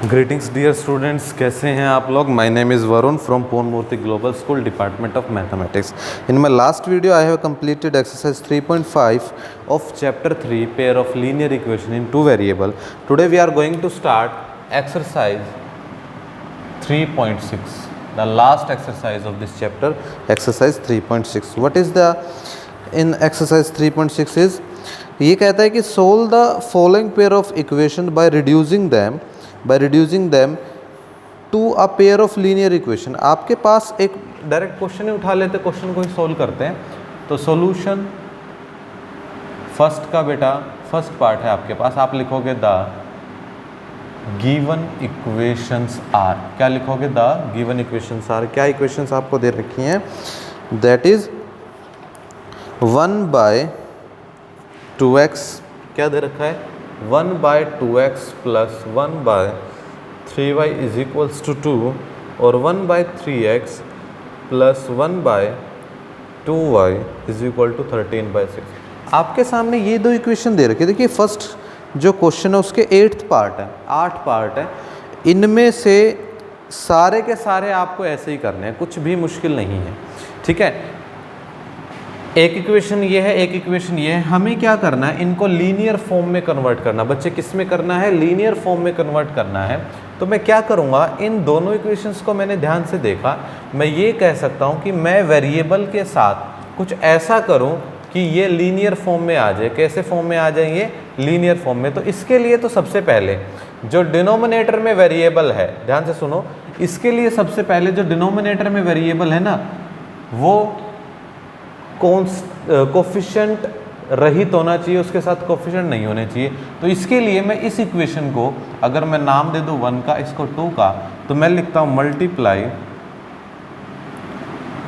Greetings dear students, कैसे हैं आप लोग। My name is Varun from Purna Murthy global school, department of mathematics. In my last video I have completed exercise 3.5 of chapter 3 pair of linear equation in two variable. Today we are going to start exercise 3.6, the last exercise of this chapter, exercise 3.6. What is the in exercise 3.6 is, ये कहता है कि solve the following pair of equation by reducing them to a pair of linear equation. आपके पास एक direct question ही उठा लेते, question को ही solve करते हैं। तो सॉल्यूशन फर्स्ट का बेटा फर्स्ट पार्ट है आपके पास, आप लिखोगे द गिवन इक्वेशंस आर। क्या लिखोगे? The given equations are. क्या इक्वेशंस आपको दे रखी हैं? दैट इज 1/2x, क्या दे रखा है? 1/2x plus 1/3y is equals to 2 और 1/3x plus 1/2y is equal to 13/6। आपके सामने ये दो इक्वेशन दे रखी है। देखिए फर्स्ट जो क्वेश्चन है उसके 8th पार्ट है, 8 पार्ट है। इनमें से सारे के सारे आपको ऐसे ही करने हैं, कुछ भी मुश्किल नहीं है, ठीक है। एक इक्वेशन ये है, एक इक्वेशन ये है। हमें क्या करना है? इनको लीनियर फॉर्म में कन्वर्ट करना। बच्चे किस में करना है? लीनियर फॉर्म में कन्वर्ट करना है। तो मैं क्या करूँगा, इन दोनों इक्वेशंस को मैंने ध्यान से देखा, मैं ये कह सकता हूँ कि मैं वेरिएबल के साथ कुछ ऐसा करूँ कि ये लीनियर फॉर्म में आ जाए। कैसे फॉर्म में आ जाए? ये लीनियर फॉर्म में। तो इसके लिए तो सबसे पहले जो डिनोमिनेटर में वेरिएबल है, ध्यान से सुनो, इसके लिए सबसे पहले जो डिनोमिनेटर में वेरिएबल है ना, वो कोफिशिएंट रहित होना चाहिए, उसके साथ कोफिशिएंट नहीं होने चाहिए। तो इसके लिए मैं इस इक्वेशन को अगर मैं नाम दे दूं 1 का, इसको 2 का, तो मैं लिखता हूं मल्टीप्लाई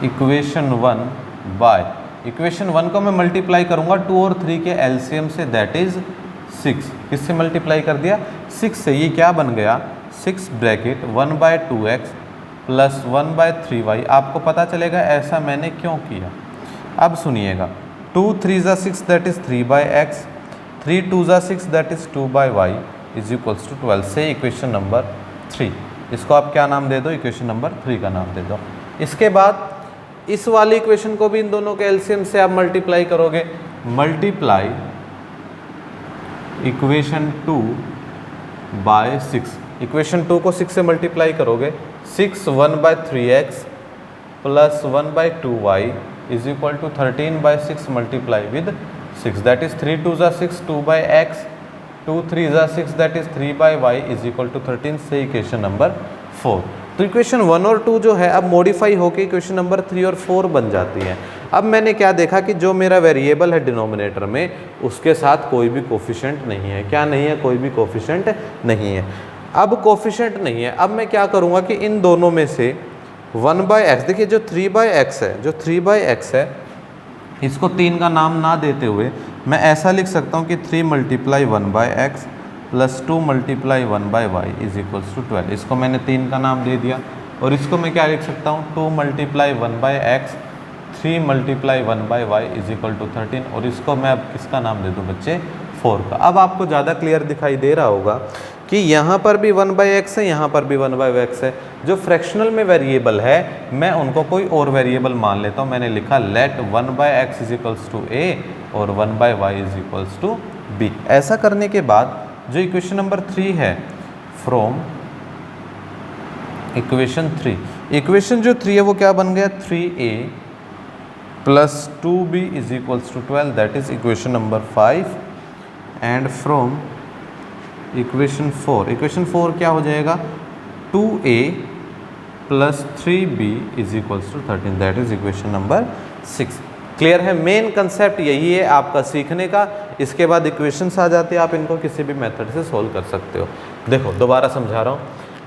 इक्वेशन 1 बाय इक्वेशन 1 को मैं मल्टीप्लाई करूंगा 2 और 3 के एलसीएम से, दैट इज 6। किससे मल्टीप्लाई कर दिया? 6 से। ये क्या बन गया? 6 ब्रैकेट 1/2x प्लस 1/3y। आपको पता चलेगा ऐसा मैंने क्यों किया। अब सुनिएगा, 2 3 6 that is 3/x, 3 2 6 that is 2/y is equals to 12 से इक्वेशन नंबर 3। इसको आप क्या नाम दे दो? इक्वेशन नंबर 3 का नाम दे दो। इसके बाद इस वाली इक्वेशन को भी इन दोनों के एलसीएम से आप मल्टीप्लाई करोगे। Multiply equation 2 bye 6। इक्वेशन 2 को 6 से मल्टीप्लाई करोगे, 6 1/3x plus 1/2y is equal to 13/6 multiply with 6, that is 3 2 6 2/x, 2 3 6 that is 3/y is equal to 13 से इक्वेशन नंबर 4। तो इक्वेशन 1 और 2 जो है अब मॉडिफाई होकर इक्वेशन नंबर 3 और 4 बन जाती है। अब मैंने क्या देखा कि जो मेरा वेरिएबल है डिनोमिनेटर में, उसके साथ कोई भी कोफिशिएंट नहीं है। क्या नहीं है? कोई भी कोफिशिएंट नहीं है। अब कोफिशिएंट नहीं है, अब मैं क्या करूँगा कि इन दोनों में से 1/x, देखिए जो 3/x है, जो 3/x है, इसको 3 का नाम ना देते हुए मैं ऐसा लिख सकता हूँ कि 3 multiply 1/x plus 2 multiply 1/y is equals to 12। इसको मैंने 3 का नाम दे दिया। और इसको मैं क्या लिख सकता हूँ? 2 multiply 1/x, 3 multiply 1/y is equal to 13। और इसको मैं अब किसका नाम दे दूँ बच्चे? 4 का। अब आपको ज़्यादा क्लियर दिखाई दे रहा होगा कि यहाँ पर भी 1/x है, यहाँ पर भी 1/x है। जो फ्रैक्शनल में वेरिएबल है, मैं उनको कोई और वेरिएबल मान लेता हूँ। मैंने लिखा let 1/x is equals to a और 1/y is equals to b। ऐसा करने के बाद जो इक्वेशन नंबर 3 है, फ्रॉम इक्वेशन 3, इक्वेशन जो 3 है वो क्या बन गया? 3a plus 2b is equals to 12, that is equation number 5। And from equation 4, equation 4 क्या हो जाएगा? 2a plus 3b is equals to 13, that is equation number 6। Clear है? मेन कंसेप्ट यही है आपका सीखने का। इसके बाद इक्वेशंस आ जाती है, आप इनको किसी भी मेथड से सोल्व कर सकते हो। देखो दोबारा समझा रहा हूँ,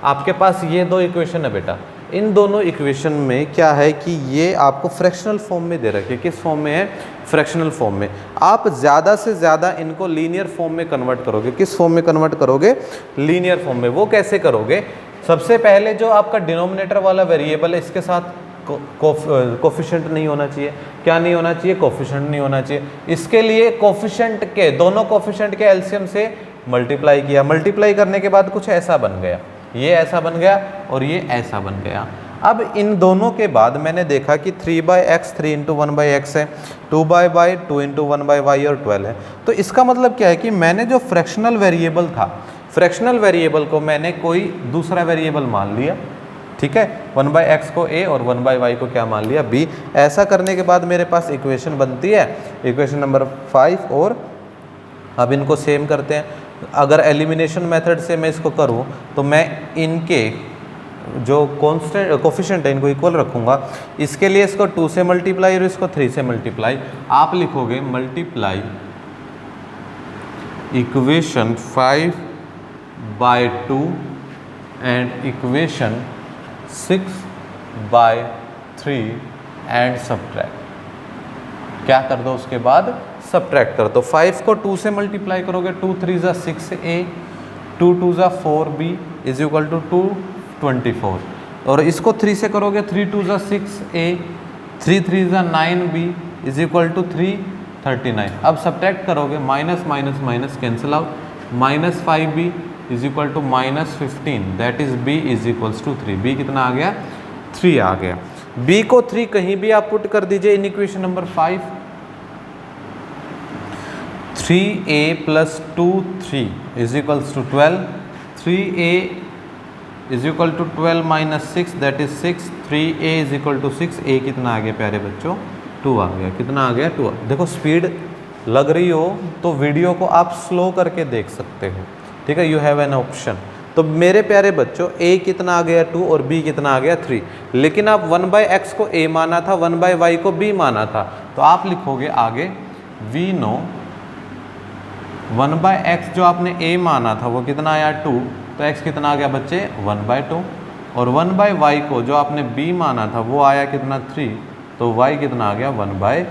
आपके पास ये दो इक्वेशन है बेटा। इन दोनों इक्वेशन में क्या है कि ये आपको फ्रैक्शनल फॉर्म में दे रखी है। किस फॉर्म में है? फ्रैक्शनल फॉर्म में। आप ज़्यादा से ज़्यादा इनको लीनियर फॉर्म में कन्वर्ट करोगे। किस फॉर्म में कन्वर्ट करोगे? लीनियर फॉर्म में। वो कैसे करोगे? सबसे पहले जो आपका डिनोमिनेटर वाला वेरिएबल है, इसके साथ कोफिशिएंट नहीं होना चाहिए। क्या नहीं होना चाहिए? कोफिशिएंट नहीं होना चाहिए। इसके लिए कोफिशिएंट के दोनों कोफिशिएंट के एलसीएम से मल्टीप्लाई किया। मल्टीप्लाई करने के बाद कुछ ऐसा बन गया। ये ऐसा बन गया और ये ऐसा बन गया। अब इन दोनों के बाद मैंने देखा कि 3/x 3 × 1/x है, 2/y 2 × 1/y और 12 है। तो इसका मतलब क्या है कि मैंने जो फ्रैक्शनल वेरिएबल था, फ्रैक्शनल वेरिएबल को मैंने कोई दूसरा वेरिएबल मान लिया, ठीक है। 1/x को a और 1/y को क्या मान लिया, b। ऐसा करने के बाद मेरे पास इक्वेशन बनती है, इक्वेशन नंबर 5। और अब इनको सेम करते हैं। अगर एलिमिनेशन मेथड से मैं इसको करूं तो मैं इनके जो कॉन्स्टेंट कोफिशिएंट है इनको इक्वल रखूंगा। इसके लिए इसको 2 से मल्टीप्लाई और इसको 3 से मल्टीप्लाई। आप लिखोगे multiply equation 5/2 and equation 6/3 and subtract. क्या कर दो उसके बाद, सब्ट्रैक्ट कर दो। 5 को 2 से मल्टीप्लाई करोगे, 2 3 ज़ा 6a, 2 2 ज़ा 4b इज इक्वल टू 224। और इसको 3 से करोगे, 3 2 ज़ा 6a, 3 3 ज़ा 9b इज इक्वल टू 339। अब सब्ट्रैक्ट करोगे, minus minus minus cancel out, -5b is equal to -15, that is b is equals to 3। b कितना आ गया, 3 आ गया। b को 3 कहीं भी आप पुट कर दीजिए in equation number 5। 3a + 2 3 is equals to 12, 3a is equal to 12 - 6 that is 6, 3a is equal to 6। a कितना आ गया प्यारे बच्चों, 2 आ गया। कितना आ गया, 2। देखो स्पीड लग रही हो तो वीडियो को आप स्लो करके देख सकते हो, ठीक है। You have an option. तो मेरे प्यारे बच्चों a कितना आ गया 2 और b कितना आ गया 3। लेकिन आप 1/x को a माना था, 1/y को b माना था, तो आप लिखोगे आगे वी नो 1/x जो आपने a माना था वो कितना आया 2, तो x कितना आ गया बच्चे 1/2। और 1/y को जो आपने b माना था वो आया कितना 3, तो y कितना आ गया 1/3।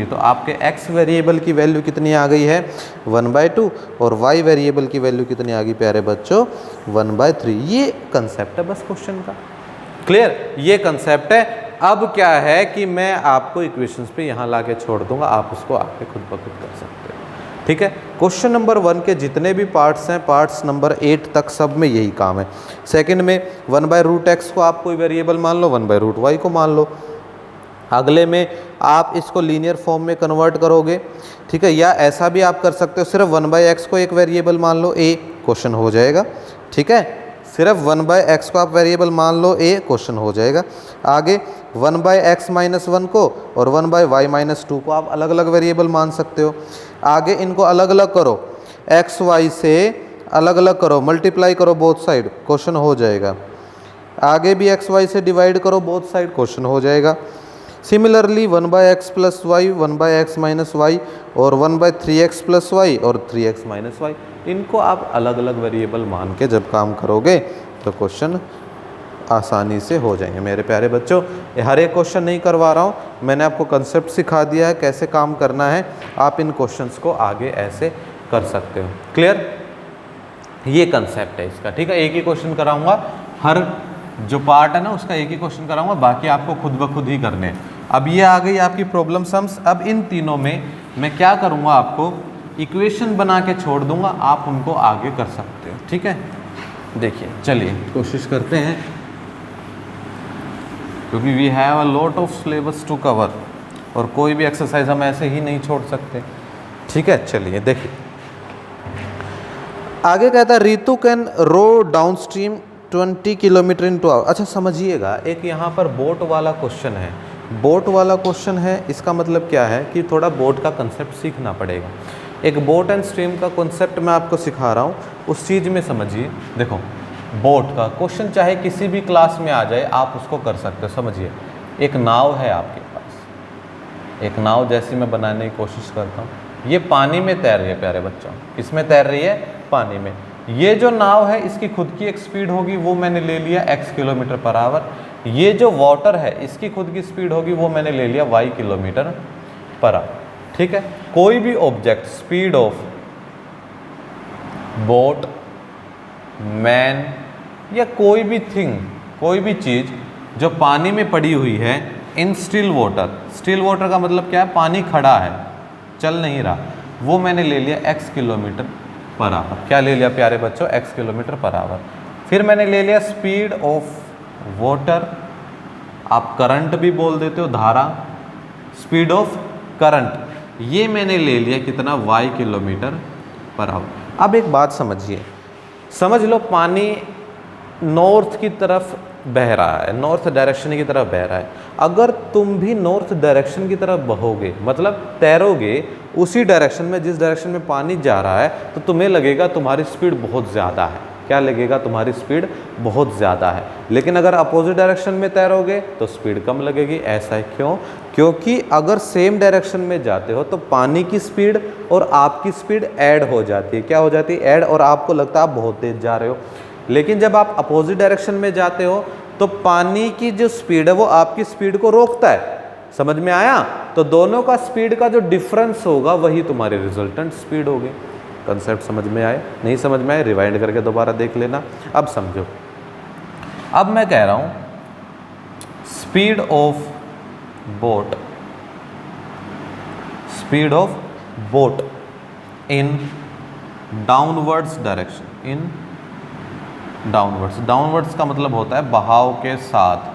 तो आपके x वेरिएबल की वैल्यू कितनी आ गई है 1/2 और y वेरिएबल की वैल्यू कितनी आ गई प्यारे बच्चों 1/3। ये कंसेप्ट है बस क्वेश्चन का, क्लियर, ये कंसेप्ट है। अब क्या है कि मैं आपको इक्वेशंस पे यहाँ ला के छोड़ दूंगा, आप उसको आके खुद ब खुद कर सकते हो, ठीक है। क्वेश्चन नंबर 1 के जितने भी पार्ट्स हैं, पार्ट्स नंबर 8 तक सब में यही काम है। सेकंड में 1/√x को आप कोई वेरिएबल मान लो, 1/√y को मान लो। अगले में आप इसको लीनियर फॉर्म में कन्वर्ट करोगे, ठीक है। या ऐसा भी आप कर सकते हो, सिर्फ 1/x को एक वेरिएबल मान लो a, क्वेश्चन हो जाएगा, ठीक है। सिर्फ 1/x को आप वेरिएबल मान लो a, क्वेश्चन हो जाएगा। आगे 1/x - 1 को और 1/y - 2 को आप अलग अलग वेरिएबल मान सकते हो। आगे इनको अलग अलग करो, x y से अलग अलग करो, मल्टीप्लाई करो बोथ साइड, क्वेश्चन हो जाएगा। आगे भी x y से डिवाइड करो बोथ साइड, क्वेश्चन हो जाएगा। Similarly 1/x + y, 1/x - y और 1/3x + y और 3x - y, इनको आप अलग अलग वेरिएबल मान के जब काम करोगे तो क्वेश्चन आसानी से हो जाएंगे। मेरे प्यारे बच्चों, हर एक क्वेश्चन नहीं करवा रहा हूँ, मैंने आपको कंसेप्ट सिखा दिया है कैसे काम करना है। आप इन क्वेश्चंस को आगे ऐसे कर सकते हो, क्लियर। ये कंसेप्ट है इसका, ठीक है। एक ही क्वेश्चन कराऊंगा, हर जो पार्ट है ना उसका एक ही क्वेश्चन कराऊंगा, बाकी आपको खुद ब खुद ही करने हैं। अब ये आ गई आपकी प्रॉब्लम सम्स। अब इन तीनों में मैं क्या करूँगा, आपको इक्वेशन बना के छोड़ दूंगा, आप उनको आगे कर सकते हो, ठीक है। देखिए चलिए कोशिश करते हैं, क्योंकि we have a lot of syllabus to cover और कोई भी एक्सरसाइज हम ऐसे ही नहीं छोड़ सकते, ठीक है। चलिए देखिए आगे कहता है Ritu can row downstream 20 kilometre in 2 hour. अच्छा समझिएगा, एक यहाँ पर बोट वाला क्वेश्चन है, बोट वाला क्वेश्चन है। इसका मतलब क्या है कि थोड़ा बोट का कंसेप्ट सीखना पड़ेगा। एक बोट एंड स्ट्रीम का कॉन्सेप्ट मैं आपको सिखा रहा हूँ, उस चीज़ में समझिए। देखो बोट का क्वेश्चन चाहे किसी भी क्लास में आ जाए, आप उसको कर सकते हो। समझिए, एक नाव है आपके पास, एक नाव जैसी मैं बनाने की कोशिश करता हूँ, ये पानी में तैर रही है प्यारे बच्चों। किसमें तैर रही है, पानी में। ये जो नाव है इसकी खुद की एक स्पीड होगी, वो मैंने ले लिया x किलोमीटर पर आवर। ये जो वाटर है इसकी खुद की स्पीड होगी, वो मैंने ले लिया y किलोमीटर पर आवर, ठीक है। कोई भी object, speed of boat, man या कोई भी थिंग, कोई भी चीज़ जो पानी में पड़ी हुई है इन स्टिल वाटर। स्टिल वाटर का मतलब क्या है, पानी खड़ा है, चल नहीं रहा, वो मैंने ले लिया x किलोमीटर पर आवर। क्या ले लिया प्यारे बच्चों, x किलोमीटर पर आवर। फिर मैंने ले लिया स्पीड ऑफ वाटर, आप करंट भी बोल देते हो, धारा, स्पीड ऑफ करंट, ये मैंने ले लिया कितना, y किलोमीटर पर आवर। अब एक बात समझिए, समझ लो पानी नॉर्थ की तरफ बह रहा है, नॉर्थ डायरेक्शन की तरफ बह रहा है। अगर तुम भी नॉर्थ डायरेक्शन की तरफ बहोगे, मतलब तैरोगे उसी डायरेक्शन में जिस डायरेक्शन में पानी जा रहा है, तो तुम्हें लगेगा तुम्हारी स्पीड बहुत ज़्यादा है। क्या लगेगा, तुम्हारी स्पीड बहुत ज़्यादा है। लेकिन अगर अपोजिट डायरेक्शन में तैरोगे तो स्पीड कम लगेगी। ऐसा है क्यों? क्योंकि अगर सेम डायरेक्शन में जाते हो तो पानी की स्पीड और आपकी स्पीड ऐड हो जाती है। क्या हो जाती है? ऐड। और आपको लगता है आप बहुत तेज जा रहे हो। लेकिन जब आप अपोजिट डायरेक्शन में जाते हो तो पानी की जो स्पीड है वो आपकी स्पीड को रोकता है। समझ में आया? तो दोनों का स्पीड का जो डिफरेंस होगा वही तुम्हारी रिजल्टेंट स्पीड होगी। कंसेप्ट समझ में आए? नहीं समझ में आए रिवाइंड करके दोबारा देख लेना। अब समझो, अब मैं कह रहा हूं speed of boat, speed of boat in downwards direction, in downwards. Downwards का मतलब होता है बहाव के साथ,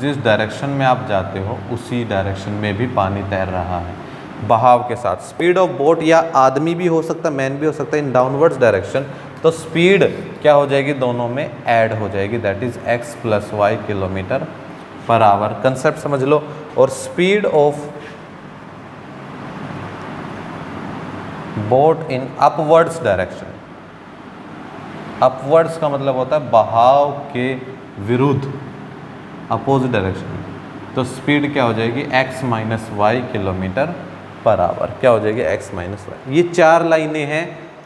जिस डायरेक्शन में आप जाते हो उसी डायरेक्शन में भी पानी तैर रहा है, बहाव के साथ। स्पीड ऑफ बोट, या आदमी भी हो सकता है, मैन भी हो सकता है, इन डाउनवर्ड्स डायरेक्शन, तो स्पीड क्या हो जाएगी, दोनों में ऐड हो जाएगी, that is x + y kilometre per hour. Concept समझ लो। और speed of boat in upwards direction, upwards का मतलब होता है बहाव के विरुद्ध, अपोजिट डायरेक्शन, तो स्पीड क्या हो जाएगी, x - y kilometre per hour. क्या हो जाएगी, x - y। ये 4 लाइनें हैं।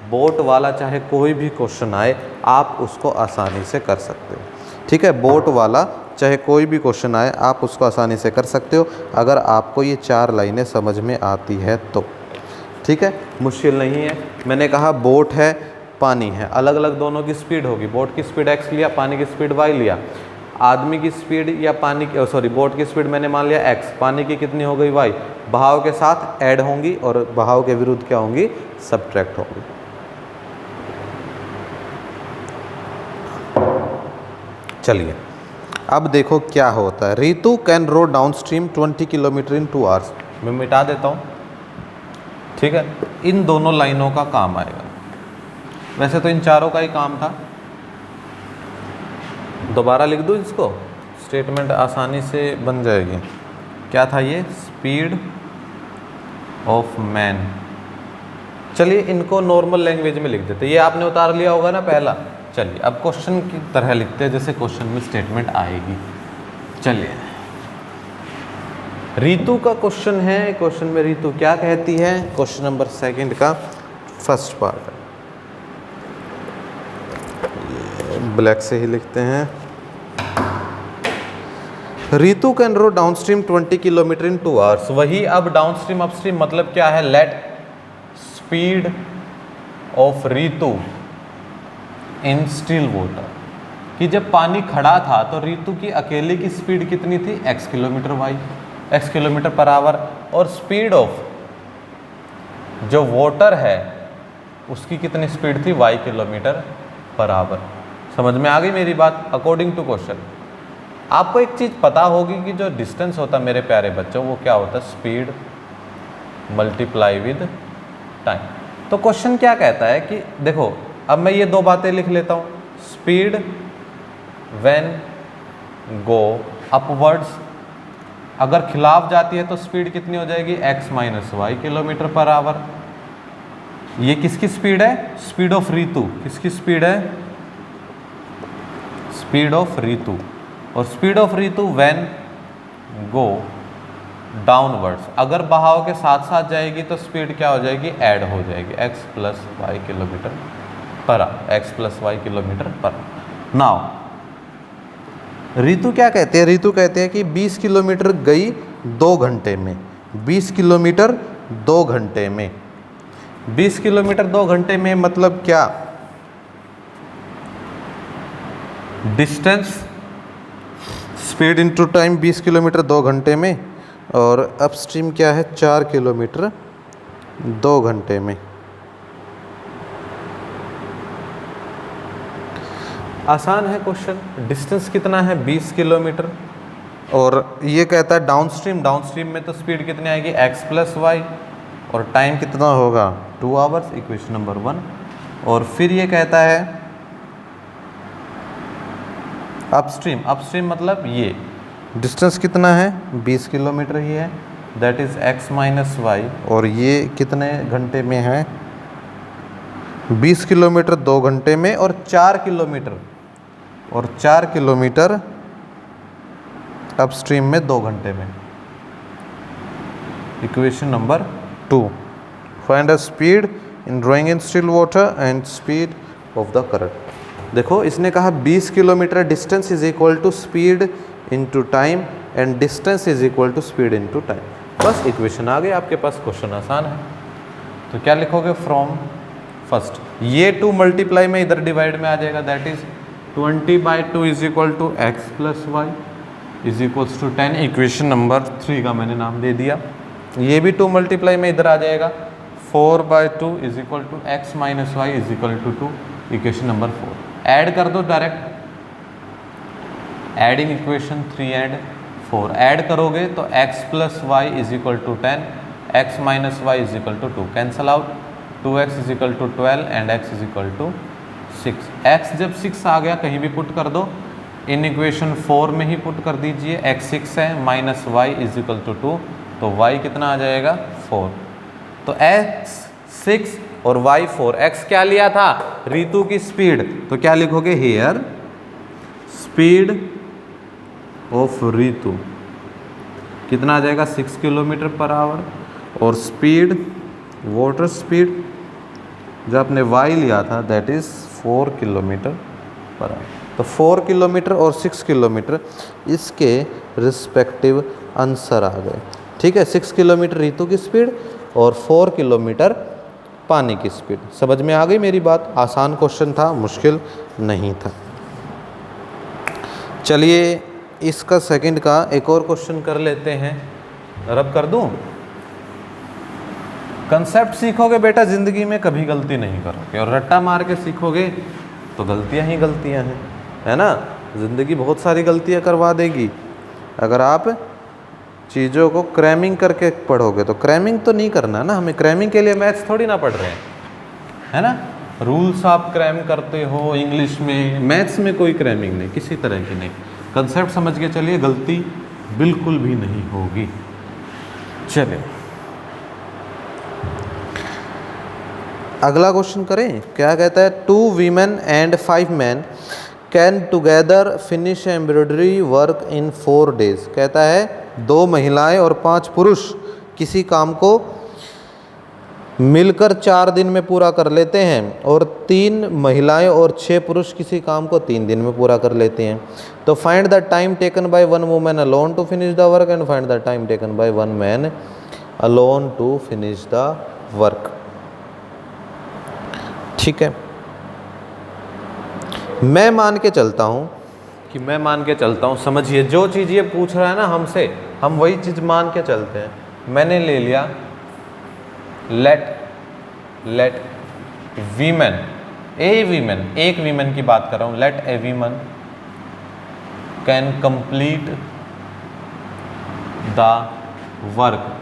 बोट वाला चाहे कोई भी क्वेश्चन आए आप उसको आसानी से कर सकते हो। ठीक है, बोट वाला चाहे कोई भी क्वेश्चन आए आप उसको आसानी से कर सकते हो, अगर आपको ये 4 लाइनें समझ में आती है तो। ठीक है, मुश्किल नहीं है। मैंने कहा बोट है, पानी है, अलग अलग दोनों की स्पीड होगी। बोट की स्पीड x लिया, पानी की स्पीड y लिया। आदमी की स्पीड या पानी की, सॉरी, बोट की स्पीड मैंने मान लिया x, पानी की कितनी हो गई y। बहाव के साथ ऐड होंगी और बहाव के विरुद्ध क्या होंगी, सब्ट्रैक्ट होंगी। चलिए अब देखो क्या होता है। Ritu can row downstream 20 kilometre in 2 hours. मैं मिटा देता हूँ। ठीक है, इन दोनों लाइनों का काम आएगा। वैसे तो इन चारों का ही काम था। दोबारा लिख दूँ इसको, स्टेटमेंट आसानी से बन जाएगी। क्या था ये, स्पीड ऑफ मैन। चलिए इनको नॉर्मल लैंग्वेज में लिख देते। ये आपने उतार लिया होगा ना पहला। चलिए अब क्वेश्चन की तरह लिखते हैं जैसे क्वेश्चन में स्टेटमेंट आएगी। चलिए, रीतु का क्वेश्चन है। क्वेश्चन में रीतु क्या कहती है, क्वेश्चन नंबर 2 का फर्स्ट पार्ट। ब्लैक से ही लिखते हैं। Ritu can row downstream 20 kilometre in 2 hours. वही अब डाउनस्ट्रीम अपस्ट्रीम मतलब क्या है, let speed of Ritu in still water, कि जब पानी खड़ा था तो रीतु की अकेले की स्पीड कितनी थी, x kilometre y, x kilometre per hour. और स्पीड ऑफ जो वाटर है उसकी कितनी स्पीड थी, y किलोमीटर पर आवर। समझ में आ गई मेरी बात? अकॉर्डिंग टू क्वेश्चन आपको एक चीज़ पता होगी कि जो डिस्टेंस होता है मेरे प्यारे बच्चों, वो क्या होता है, स्पीड मल्टीप्लाई विद टाइम। तो क्वेश्चन क्या कहता है कि देखो, अब मैं ये 2 बातें लिख लेता हूँ। स्पीड व्हेन गो अपवर्ड्स, अगर खिलाफ जाती है तो स्पीड कितनी हो जाएगी, x - y kilometre per hour. ये किसकी स्पीड है, स्पीड ऑफ रीतु। किसकी स्पीड है, स्पीड ऑफ रीतु। और speed of Ritu when go downwards, अगर बहाव के साथ साथ जाएगी तो स्पीड क्या हो जाएगी, ऐड हो जाएगी, x + y kilometre per hour, x + y kilometre पर। नाउ रीतु क्या कहते हैं, रीतु कहते हैं कि 20 किलोमीटर गई 2 घंटे में, 20 किलोमीटर 2 घंटे में। 20 किलोमीटर 2 घंटे में मतलब क्या, distance speed into time 20 kilometre 2 घंटे में, और अपस्ट्रीम क्या है, 4 किलोमीटर 2 घंटे में। आसान है क्वेश्चन। डिस्टेंस कितना है 20 किलोमीटर और ये कहता है डाउनस्ट्रीम में तो स्पीड कितनी आएगी x प्लस वाई और टाइम कितना होगा 2 आवर्स, इक्वेशन नंबर 1। और फिर ये कहता है अपस्ट्रीम मतलब ये डिस्टेंस कितना है 20 किलोमीटर ही है, that is x minus Y, और ये कितने घंटे में है 20 किलोमीटर 2 घंटे में और 4 किलोमीटर अपस्ट्रीम में 2 घंटे में। Equation number 2, find the speed in drawing in still water and speed of the current. देखो इसने कहा 20 kilometre distance is equal to speed into time and distance is equal to speed into time. बस equation आ गई आपके पास, question आसान है। तो क्या लिखोगे फ्रॉम फर्स्ट, ये 2 मल्टीप्लाई में इधर डिवाइड में आ जाएगा, that is 20/2 is equal to X plus Y is equals to 10। Equation number 3 का मैंने नाम दे दिया। ये भी 2 मल्टीप्लाई में इधर आ जाएगा, 4/2 is equal to X minus Y is equal to 2। Equation number 4 add कर दो direct, adding equation 3 and 4 add करोगे तो x plus Y is equal to 10, x minus Y is equal to 2, cancel out, 2x is equal to 12 and x is equal to 6। x जब 6 आ गया कहीं भी put कर दो, इन इक्वेशन 4 में ही put कर दीजिए, x 6 है minus Y is equal to 2, तो y कितना आ जाएगा 4। तो x 6 और y 4, x क्या लिया था ऋतु की स्पीड, तो क्या लिखोगे हियर स्पीड ऑफ ऋतु कितना आ जाएगा 6 किलोमीटर पर आवर, और स्पीड वाटर स्पीड जो आपने y लिया था that is 4 kilometre per hour. तो 4 किलोमीटर और 6 किलोमीटर इसके रिस्पेक्टिव आंसर आ गए। ठीक है, 6 किलोमीटर ऋतु की स्पीड और 4 किलोमीटर पानी की स्पीड। समझ में आ गई मेरी बात? आसान क्वेश्चन था, मुश्किल नहीं था। चलिए इसका सेकंड का एक और क्वेश्चन कर लेते हैं। रब कर दूं? कंसेप्ट सीखोगे बेटा ज़िंदगी में कभी गलती नहीं करोगे, और रट्टा मार के सीखोगे तो गलतियां ही गलतियां हैं, है ना। ज़िंदगी बहुत सारी गलतियां करवा देगी। अगर आप चीज़ों को क्रैमिंग करके पढ़ोगे तो क्रैमिंग तो नहीं करना ना, हमें क्रैमिंग के लिए मैथ्स थोड़ी ना पढ़ रहे हैं, है ना। रूल्स आप क्रैम करते हो इंग्लिश में, मैथ्स में कोई क्रैमिंग नहीं, किसी तरह की नहीं। कंसेप्ट समझ के चलिए, गलती बिल्कुल भी नहीं होगी। चलिए अगला क्वेश्चन करें। क्या कहता है, 2 women and 5 man can together finish embroidery work in 4 days. कहता है 2 महिलाएं और 5 पुरुष किसी काम को मिलकर 4 दिन में पूरा कर लेते हैं, और 3 महिलाएं और 6 पुरुष किसी काम को 3 दिन में पूरा कर लेते हैं। तो find the time taken by 1 woman alone to finish the work and find the time taken by 1 man alone to finish the work. ठीक है, मैं मान के चलता हूँ समझिए, जो चीज़ ये पूछ रहा है ना हमसे, हम वही चीज़ मान के चलते हैं। मैंने ले लिया लेट वीमेन, एक वीमेन की बात कर रहा हूँ, let a women can complete the work.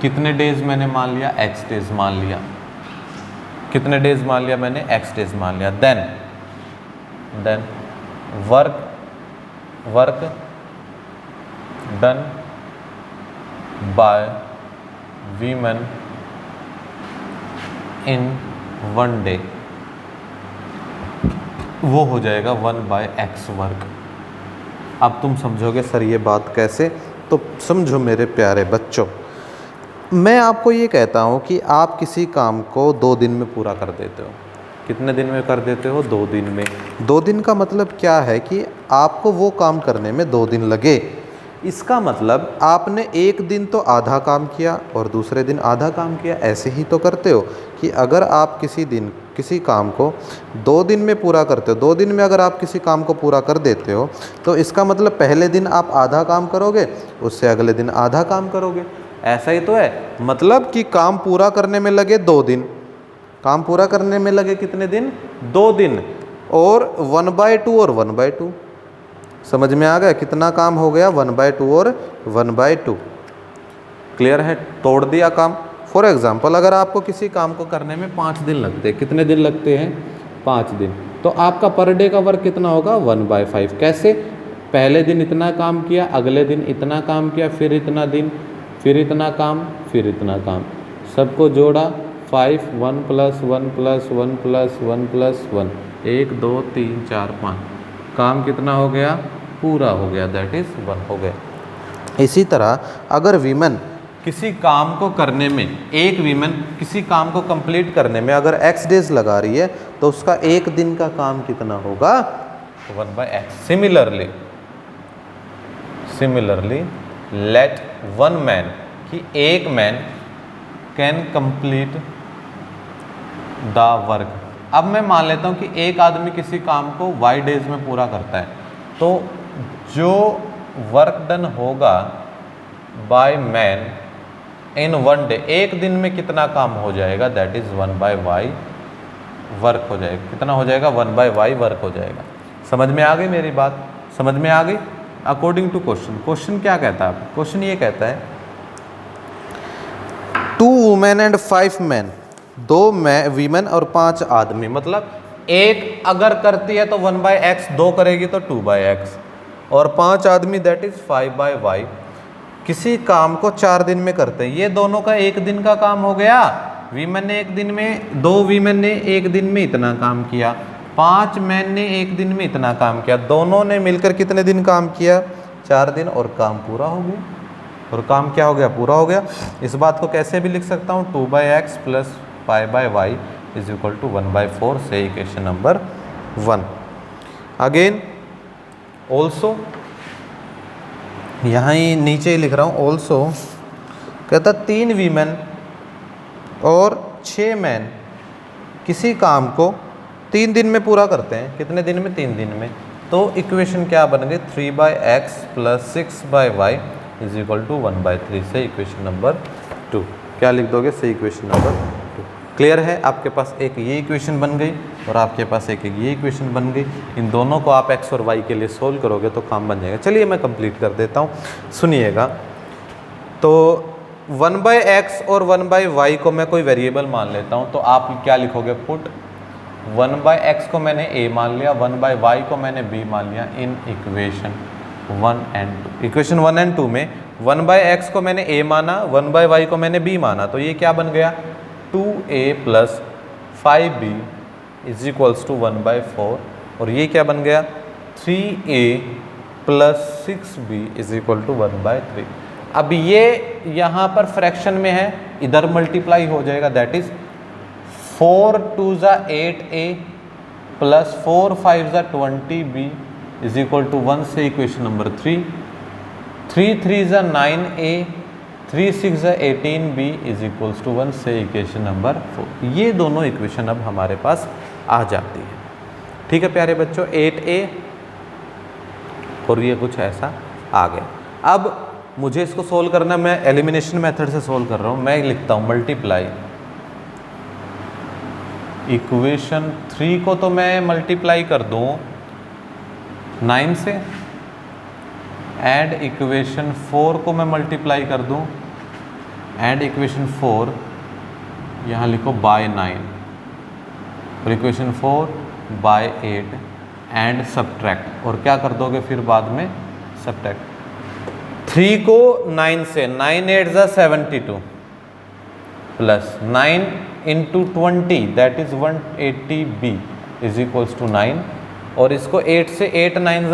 कितने डेज मैंने मान लिया, x डेज मान लिया। कितने डेज मान लिया मैंने, x डेज मान लिया। Then work done by women in 1 day, वो हो जाएगा 1/x वर्क। अब तुम समझोगे सर ये बात कैसे, तो समझो मेरे प्यारे बच्चों। मैं आपको ये कहता हूँ कि आप किसी काम को 2 दिन में पूरा कर देते हो। कितने दिन में कर देते हो, 2 दिन में। 2 दिन का मतलब क्या है कि आपको वो काम करने में 2 दिन लगे। इसका मतलब आपने एक दिन तो आधा काम किया और दूसरे दिन आधा काम किया। ऐसे ही तो करते हो कि अगर आप किसी काम को 2 दिन में पूरा करते हो, 2 दिन में अगर आप किसी काम को पूरा कर देते हो, तो इसका मतलब पहले दिन आप आधा काम करोगे, उससे अगले दिन आधा काम करोगे। ऐसा ही तो है, मतलब कि काम पूरा करने में लगे 2 दिन। काम पूरा करने में लगे कितने दिन, 2 दिन। और 1/2 और 1/2। समझ में आ गया कितना काम हो गया, 1/2 और 1/2। क्लियर है, तोड़ दिया काम। फॉर एग्जाम्पल अगर आपको किसी काम को करने में 5 दिन लगते हैं, कितने दिन लगते हैं, 5 दिन, तो आपका पर डे का वर्क कितना होगा, 1/5। कैसे, पहले दिन इतना काम किया, अगले दिन इतना काम किया, फिर इतना दिन, फिर इतना काम, फिर इतना काम, सबको जोड़ा 5, 1 + 1 + 1 + 1 + 1, 1 2 3 4 5, काम कितना हो गया, पूरा हो गया, दैट इज़ 1 हो गया। इसी तरह अगर वीमेन किसी काम को करने में, एक वीमेन किसी काम को कंप्लीट करने में अगर x डेज लगा रही है तो उसका एक दिन का काम कितना होगा, 1/x। Similarly let one man, कि एक man can complete the work. अब मैं मान लेता हूँ कि एक आदमी किसी काम को y डेज में पूरा करता है, तो जो वर्क डन होगा बाय मैन इन 1 डे, एक दिन में कितना काम हो जाएगा, दैट इज 1/y वर्क हो जाएगा। कितना हो जाएगा, 1/y वर्क हो जाएगा। समझ में आ गई मेरी बात, समझ में आ गई। अकॉर्डिंग टू क्वेश्चन, क्वेश्चन क्या कहता है, क्वेश्चन ये कहता है 2 वुमेन एंड 5 मैन, 2 वीमेन और 5 आदमी, मतलब एक अगर करती है तो 1/x, 2 करेगी तो 2/x, और 5 आदमी दैट इज 5/y, किसी काम को 4 दिन में करते हैं। ये दोनों का एक दिन का काम हो गया। वीमेन ने एक दिन में, 2 वीमेन ने एक दिन में इतना काम किया, 5 मैन ने एक दिन में इतना काम किया, दोनों ने मिलकर कितने दिन काम किया, 4 दिन, और काम पूरा हो गया। और काम क्या हो गया, पूरा हो गया। इस बात को कैसे भी लिख सकता हूँ, 2/x + 5/y = 1/4 से इक्वेशन नंबर 1। अगेन ऑल्सो, यहाँ ही नीचे ही लिख रहा हूँ, ऑल्सो कहता 3 वीमेन और 6 मैन किसी काम को 3 दिन में पूरा करते हैं। कितने दिन में, 3 दिन में। तो इक्वेशन क्या बन गई, 3/x + 6/y = 1/3 से इक्वेशन नंबर 2। क्या लिख दोगे, से इक्वेशन नंबर 2। क्लियर है, आपके पास एक ये इक्वेशन बन गई और आपके पास एक ये इक्वेशन बन गई। इन दोनों को आप x और y के लिए सोल्व करोगे तो काम बन जाएगा। चलिए मैं कंप्लीट कर देता हूँ, सुनिएगा। तो 1/x और 1/y को मैं कोई वेरिएबल मान लेता हूँ, तो आप क्या लिखोगे, पुट 1/x को मैंने a मान लिया, 1/y को मैंने b मान लिया in equation 1 and 2। Equation 1 and 2 में 1/x को मैंने a माना, 1/y को मैंने b माना, तो ये क्या बन गया, 2a + 5b = 1/4, और ये क्या बन गया, 3a + 6b = 1/3। अब ये यहाँ पर फ्रैक्शन में है, इधर मल्टीप्लाई हो जाएगा, दैट इज 4 2 = 8a + 4 5 = 20b = 1 से इक्वेशन नंबर 3। 3 3 = 9a, 3 6 = 18b = 1 से इक्वेशन नंबर 4। ये दोनों इक्वेशन अब हमारे पास आ जाती है। ठीक है प्यारे बच्चों, 8a और ये कुछ ऐसा आ गया। अब मुझे इसको सोल्व करना, मैं एलिमिनेशन मेथड से सोल्व कर रहा हूँ। मैं लिखता हूँ मल्टीप्लाई इक्वेशन 3 को, तो मैं मल्टीप्लाई कर दूँ 9 से, एंड इक्वेशन 4 को मैं मल्टीप्लाई कर दूँ, एंड इक्वेशन 4 यहाँ लिखो बाय 9, और इक्वेशन 4/8, एंड सब्ट्रैक्ट, और क्या कर दोगे फिर बाद में, सब्ट्रैक्ट 3 को 9 से, 9 8 = 72 प्लस 9 × 20 दैट इज 180b = 9, और इसको 8 से, 8 9 =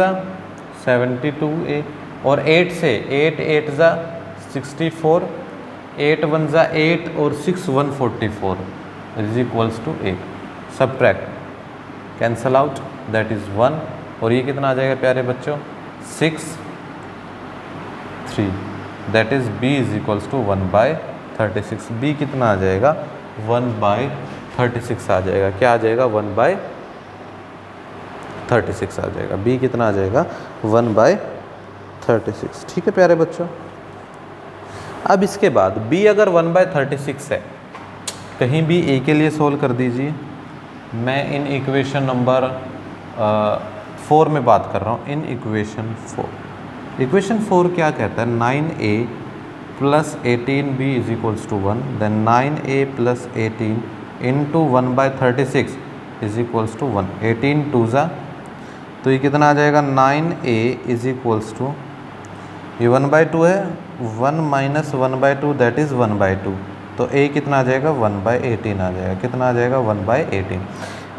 72a, और 8 से 8 8 = 64, 8 1 = 8, और 6 1 44 = 8। Subtract, cancel out, that is 1, और ये कितना आ जाएगा प्यारे बच्चों, 6 3, दैट इज़ b = 1/36। b कितना आ जाएगा, 1/36 आ जाएगा। क्या आ जाएगा, 1/36 आ जाएगा। b कितना आ जाएगा, 1/36। ठीक है प्यारे बच्चों। अब इसके बाद b अगर 1/36 है, कहीं भी a के लिए सोल्व कर दीजिए। मैं इन इक्वेशन नंबर 4 में बात कर रहा हूँ, इन इक्वेशन 4। इक्वेशन 4 क्या कहता है, 9a plus 18b is equals to 1, then 9a plus 18 into 1/36 is equals to 1। 18 2 ज़ा, तो ये कितना आ जाएगा, 9a इज इक्वल्स टू, ये 1/2 है, 1 माइनस 1/2 दैट इज़ 1/2, तो a कितना आ जाएगा, 1/18 आ जाएगा। कितना आ जाएगा, 1/18।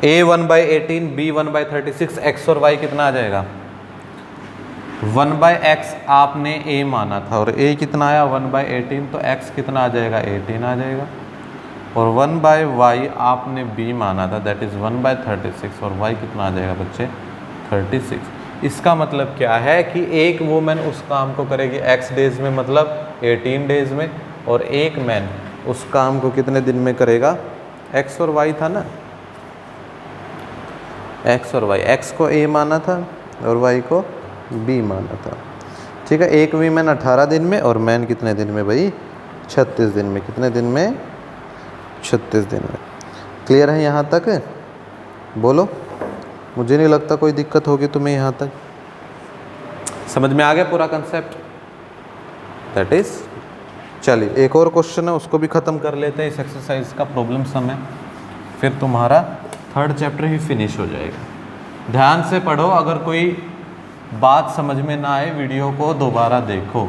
a 1/18, b 1/36, x और y कितना आ जाएगा, 1/x आपने a माना था और a कितना आया, 1/18, तो x कितना आ जाएगा, 18 आ जाएगा। और 1/y आपने b माना था, दैट इज़ 1/36, और y कितना आ जाएगा बच्चे, 36। इसका मतलब क्या है कि एक वूमेन उस काम को करेगी x डेज में, मतलब 18 डेज में, और एक मैन उस काम को कितने दिन में करेगा, x और y था ना, x और y, x को a माना था और y को b माना था, ठीक है। एक वीमेन 18 दिन में और मैन कितने दिन में भाई, 36 दिन में। कितने दिन में, 36 दिन में। क्लियर है यहाँ तक, बोलो, मुझे नहीं लगता कोई दिक्कत होगी तुम्हें यहाँ तक, समझ में आ गया पूरा कंसेप्ट, दैट इज। चलिए एक और क्वेश्चन है, उसको भी ख़त्म कर लेते हैं, इस एक्सरसाइज का प्रॉब्लम सम है, फिर तुम्हारा 3rd चैप्टर ही फिनिश हो जाएगा। ध्यान से पढ़ो, अगर कोई बात समझ में ना आए वीडियो को दोबारा देखो,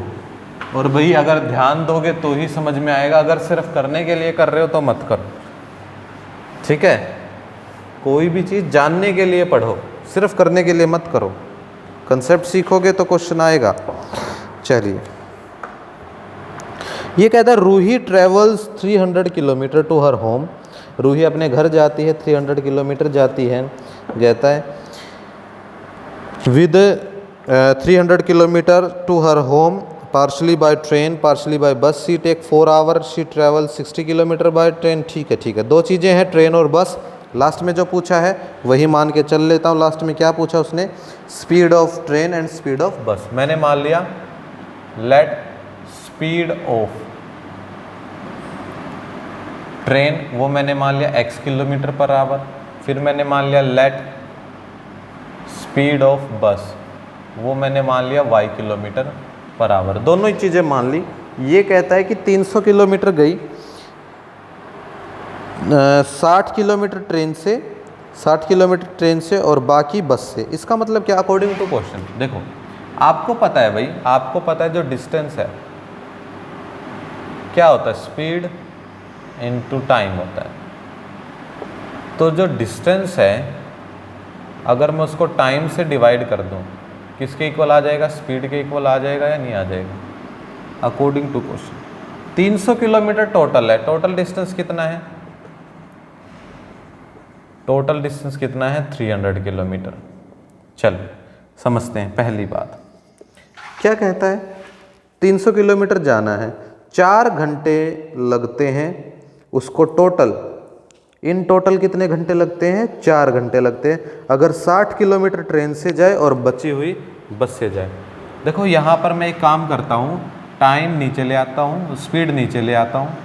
और भाई अगर ध्यान दोगे तो ही समझ में आएगा, अगर सिर्फ करने के लिए कर रहे हो तो मत करो, ठीक है। कोई भी चीज़ जानने के लिए पढ़ो, सिर्फ करने के लिए मत करो। कंसेप्ट सीखोगे तो क्वेश्चन आएगा। चलिए, ये कहता है Ruhi travels 300 kilometre to her home. Ruhi अपने घर जाती है, 300 किलोमीटर जाती है, कहता है with 300 kilometre to her home, partially by train, partially by bus. She take 4 hour, she travel 60 kilometre by train. ठीक है, ठीक है, दो चीज़ें हैं, ट्रेन और बस। लास्ट में जो पूछा है वही मान के चल लेता हूँ। लास्ट में क्या पूछा उसने, speed of train and speed of बस। मैंने मान लिया लेट स्पीड ऑफ ट्रेन, वो मैंने मान लिया x किलोमीटर पर आवर। फिर मैंने मान लिया लेट स्पीड ऑफ बस, वो मैंने मान लिया y किलोमीटर पर आवर। दोनों ही चीज़ें मान ली। ये कहता है कि 300 किलोमीटर गई, 60 किलोमीटर ट्रेन से, 60 किलोमीटर ट्रेन से और बाकी बस से। इसका मतलब क्या, अकॉर्डिंग टू क्वेश्चन। देखो आपको पता है भाई, आपको पता है जो डिस्टेंस है क्या होता है, स्पीड इनटू टाइम होता है। तो जो डिस्टेंस है अगर मैं उसको टाइम से डिवाइड कर दूं, किसके इक्वल आ जाएगा, स्पीड के इक्वल आ जाएगा या नहीं आ जाएगा, according to question. 300 kilometre total है, टोटल डिस्टेंस कितना है, टोटल डिस्टेंस कितना है, 300 किलोमीटर। चलो समझते हैं। पहली बात क्या कहता है, 300 किलोमीटर जाना है, 4 घंटे लगते हैं उसको टोटल। इन टोटल कितने घंटे लगते हैं, 4 घंटे लगते हैं। अगर 60 किलोमीटर ट्रेन से जाए और बची हुई बस से जाए। देखो यहाँ पर मैं एक काम करता हूँ, टाइम नीचे ले आता हूँ, स्पीड नीचे ले आता हूँ,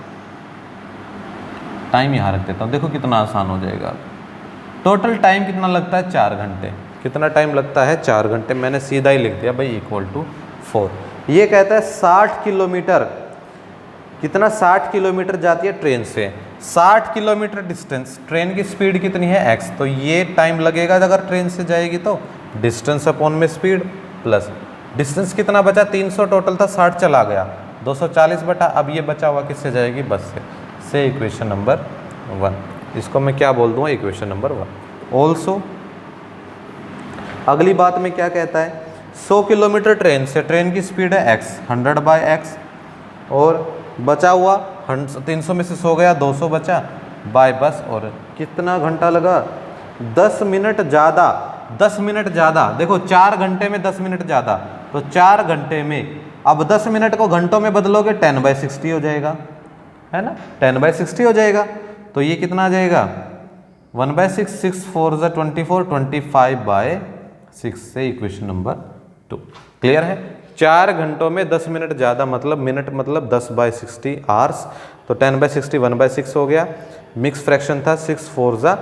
टाइम यहाँ रख देता हूँ। देखो कितना आसान हो जाएगा। टोटल टाइम कितना लगता है, 4 घंटे। कितना टाइम लगता है, 4 घंटे। मैंने सीधा ही लिख दिया भाई, इक्वल टू 4। ये कहता है 60 किलोमीटर, कितना, 60 किलोमीटर जाती है ट्रेन से। 60 किलोमीटर डिस्टेंस, ट्रेन की स्पीड कितनी है, x, तो ये टाइम लगेगा अगर ट्रेन से जाएगी तो डिस्टेंस अपॉन में स्पीड प्लस डिस्टेंस कितना बचा, 300 टोटल था, 60 चला गया, 240 बटा, अब ये बचा हुआ किससे जाएगी, बस से इक्वेशन नंबर 1। इसको मैं क्या बोल दूँगा, इक्वेशन नंबर 1। ऑल्सो अगली बात में क्या कहता है, 100 किलोमीटर ट्रेन से, ट्रेन की स्पीड है x, 100/x, और बचा हुआ 300 में से 100 गया, 200 बचा बाय बस। और कितना घंटा लगा, 10 मिनट ज़्यादा, 10 मिनट ज़्यादा। देखो 4 घंटे में 10 मिनट ज़्यादा, तो 4 घंटे में, अब 10 मिनट को घंटों में बदलोगे 10/60 हो जाएगा, है ना, 10/60 हो जाएगा। तो ये कितना आ जाएगा, 1/6, 6 4 ज़ा 24, 25/6 से इक्वेशन नंबर 2। क्लियर है। 4 घंटों में 10 मिनट ज़्यादा, मतलब मिनट मतलब 10/60 आवर्स, तो 10/60 1/6 हो गया। मिक्स फ्रैक्शन था, 6 4 ज़ा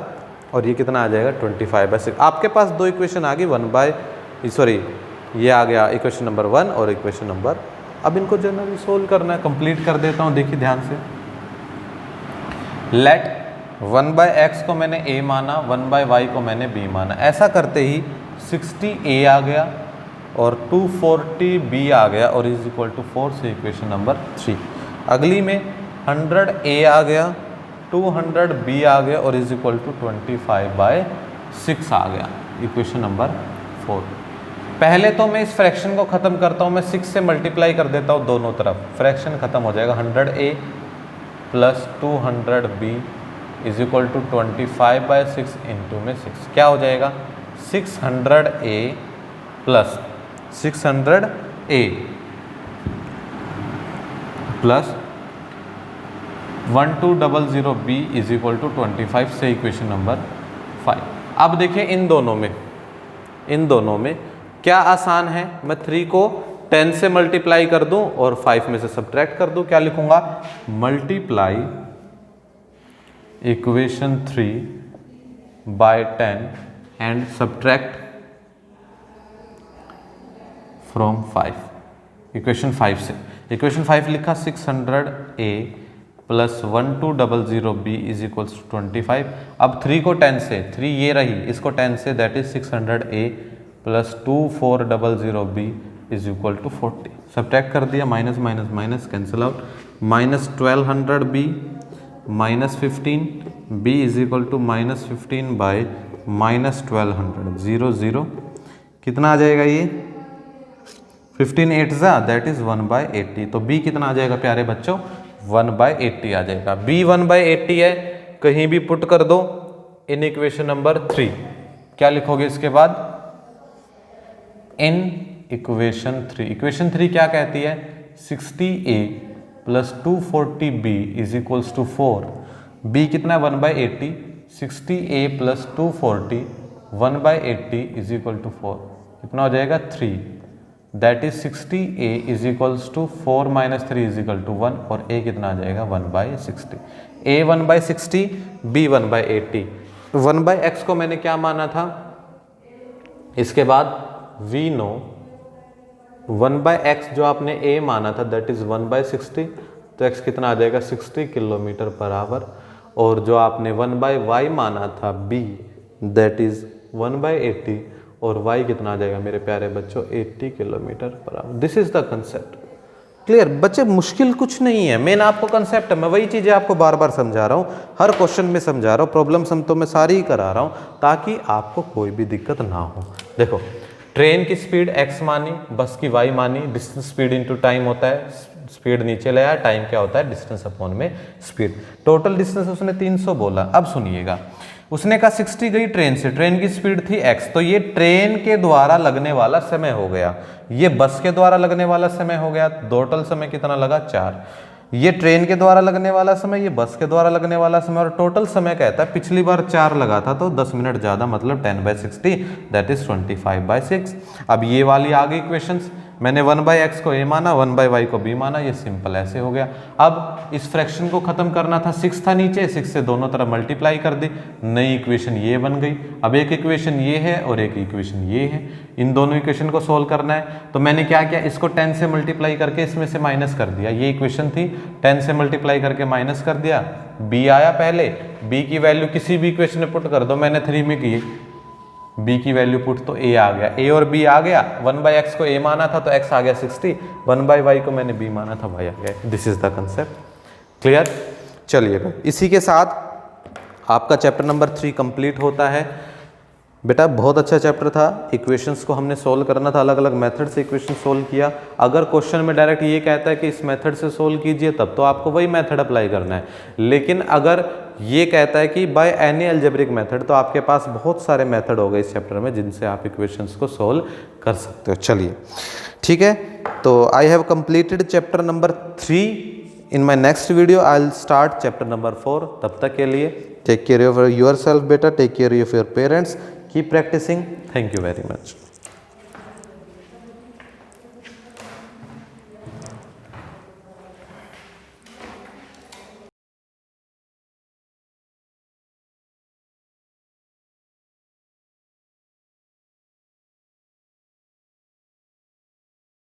और ये कितना आ जाएगा 25/6। आपके पास दो इक्वेशन आ गई, ये आ गया इक्वेशन नंबर 1 और इक्वेशन नंबर। अब इनको जनरली सोल्व करना है, कंप्लीट कर देता हूँ, देखिए ध्यान से। लेट 1/x को मैंने a माना, 1/y को मैंने b माना। ऐसा करते ही 60a आ गया और 240b आ गया और इज इक्वल टू 4 से इक्वेशन नंबर 3। अगली में 100a आ गया, 200b आ गया और इज इक्वल टू 25/6 आ गया, इक्वेशन नंबर 4। पहले तो मैं इस फ्रैक्शन को ख़त्म करता हूँ, मैं 6 से मल्टीप्लाई कर देता हूँ दोनों तरफ, फ्रैक्शन ख़त्म हो जाएगा। 100a plus 200b is equal to 25/6 into में 6 क्या हो जाएगा 600a plus 600a plus 1200b is equal to 25 से इक्वेशन नंबर 5। अब देखिए इन दोनों में क्या आसान है, मैं 3 को 10 से मल्टीप्लाई कर दूं और 5 में से सब्ट्रैक्ट कर दूं। क्या लिखूंगा, multiply equation 3 by 10 and subtract from 5। Equation 5 से इक्वेशन 5 लिखा 600a plus 1200b is equals to 25। अब 3 को 10 से, 3 ये रही, इसको 10 से that is 600a plus 2400b is equal to 40। Subtract कर दिया, minus minus minus cancel out, minus 1200b minus 15b is equal to minus 15 by minus 1200, 0 0 कितना आ जाएगा ये 15 8 दैट इज 1/80। तो b कितना आ जाएगा प्यारे बच्चों 1/80 आ जाएगा। b 1/80 है, कहीं भी पुट कर दो इन इक्वेशन नंबर 3। क्या लिखोगे इसके बाद, इन इक्वेशन 3। इक्वेशन 3 क्या कहती है 60a plus 240b is equals to 4। b कितना 1/80, 60a plus 240 1/80 is equal to 4 कितना हो जाएगा 3। That is 60a is equals to 4 minus 3 is equal to 1 और a कितना आ जाएगा 1/60। a 1/60, b 1/80। 1/x को मैंने क्या माना था, इसके बाद वी नो 1/x जो आपने a माना था दैट इज 1/60, तो x कितना आ जाएगा 60 किलोमीटर पर आवर। और जो आपने 1/y माना था b दैट इज 1/80 और y कितना आ जाएगा मेरे प्यारे बच्चों 80 kilometre per hour. This is the concept. Clear बच्चे, मुश्किल कुछ नहीं है, मेन आपको कंसेप्ट है। मैं वही चीज़ें आपको बार बार समझा रहा हूँ, हर क्वेश्चन में समझा रहा हूँ, प्रॉब्लम सम तो मैं सारी ही करा रहा हूँ ताकि आपको कोई भी दिक्कत ना हो। देखो ट्रेन की स्पीड x मानी, बस की y मानी, डिस्टेंस स्पीड इनटू टाइम होता है, स्पीड नीचे ले आया, टाइम क्या होता है डिस्टेंस अपॉन में स्पीड। टोटल डिस्टेंस उसने 300 बोला। अब सुनिएगा, उसने कहा 60 गई ट्रेन से, ट्रेन की स्पीड थी x, तो ये ट्रेन के द्वारा लगने वाला समय हो गया, ये बस के द्वारा लगने वाला समय हो गया। टोटल समय कितना लगा 4। ये ट्रेन के द्वारा लगने वाला समय, ये बस के द्वारा लगने वाला समय, और टोटल समय कहता है पिछली बार 4 लगा था तो 10 मिनट ज़्यादा, मतलब 10/60 दैट इज 25/6। अब ये वाली आ गई इक्वेशंस, मैंने 1/x को a माना, 1/y को b माना, ये सिंपल ऐसे हो गया। अब इस फ्रैक्शन को खत्म करना था, 6 था नीचे, 6 से दोनों तरफ मल्टीप्लाई कर दी, नई इक्वेशन ये बन गई। अब एक इक्वेशन ये है और एक इक्वेशन ये है, इन दोनों इक्वेशन को सोल्व करना है। तो मैंने क्या किया, इसको 10 से मल्टीप्लाई करके इसमें से माइनस कर दिया। ये इक्वेशन थी, 10 से मल्टीप्लाई करके माइनस कर दिया, b आया पहले, b की वैल्यू किसी भी इक्वेशन में पुट कर दो, मैंने 3 में की, b की वैल्यू पुट तो a आ गया, a और b आ गया। 1/x को a माना था तो x आ गया 60, 1/y को मैंने b माना था y आ गया। This is the concept. Clear. चलिए इसी के साथ आपका चैप्टर नंबर 3 कंप्लीट होता है। बेटा बहुत अच्छा चैप्टर था, इक्वेशंस को हमने सोल्व करना था, अलग अलग मेथड से इक्वेशन सोल्व किया। अगर क्वेश्चन में डायरेक्ट ये कहता है कि इस मेथड से सोल्व कीजिए तब तो आपको वही मेथड अप्लाई करना है, लेकिन अगर ये कहता है कि बाय एनी अलजेब्रिक मेथड, तो आपके पास बहुत सारे मेथड हो गए इस चैप्टर में जिनसे आप इक्वेशंस को सोल्व कर सकते हो। चलिए ठीक है, तो I have completed chapter number 3। In my next video I will start chapter number 4। तब तक के लिए take care of yourself बेटा, take care of your parents, keep practising. Thank you very much.